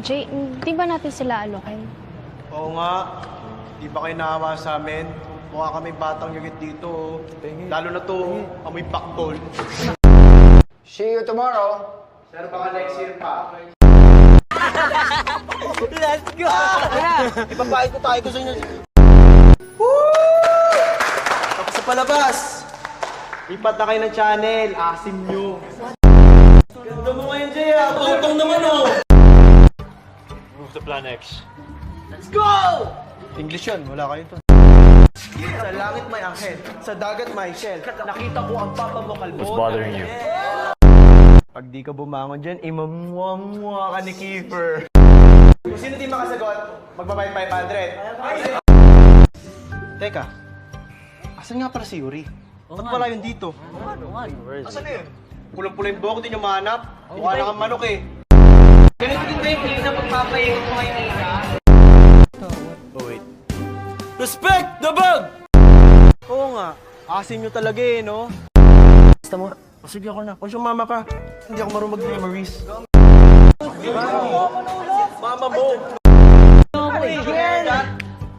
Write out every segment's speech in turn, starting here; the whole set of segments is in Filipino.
Jay, di ba natin sila alokin? Oo nga. Di ba kayo naawa sa amin? Mukha kami batang yugit dito. Lalo na to, amoy baktol. See you tomorrow. Sir, baka next year pa. Let's go! Ipapahid ko tayo ko sa inyo. Tapos sa palabas! Lipat na kayo ng channel. Asim nyo. Ganda mo ngayon, Jay, ah! Tutong naman, oh! Move to Plan X. Let's go! English yun, wala kayo to. Sa langit may anghel, sa dagat may shell. Nakita ko ang papa mo kalbo. What's bothering you? Pag di ka bumangon dyan, imamuwa ka ni Kiefer. Kung sino di makasagot, magbabayad 500. Teka, asan nga para si Yuri? Ba't wala yun dito? Asan na yun? Pulang-pula yung buhok, di nyo mahanap. Mukha na kang manok eh. Ganito din ba yung play na pagpapaikot mo ngayon, Ika? Oh wait. Respect the bug! Oo nga, asim nyo talaga eh, no? Basta mo, sige ako na. Kung sumama ka, hindi ako marunong mag-memories. Mama mo!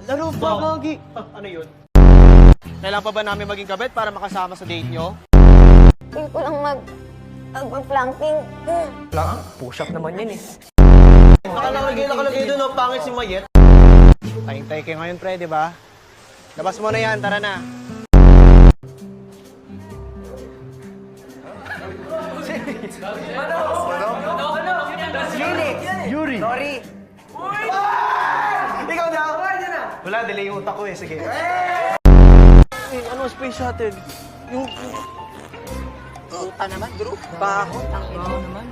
Laro pa, Gagi! Ano yun? Kailangan pa ba namin maging kabet para makasama sa date nyo? Hindi ko lang mag-flanking. Lang? Push-up naman yan eh. Nakalagay doon, no? Pangit si Mayet. Tayo-tayo kayo ngayon, pre, di ba? Labas mo na yan, tara na. Yuri! Sorry. Ikaw na! Wala, delay yung utak ko eh. Sige. Ano space shuttle? Yung... Puta naman, bro. Bakot. Ang ito naman.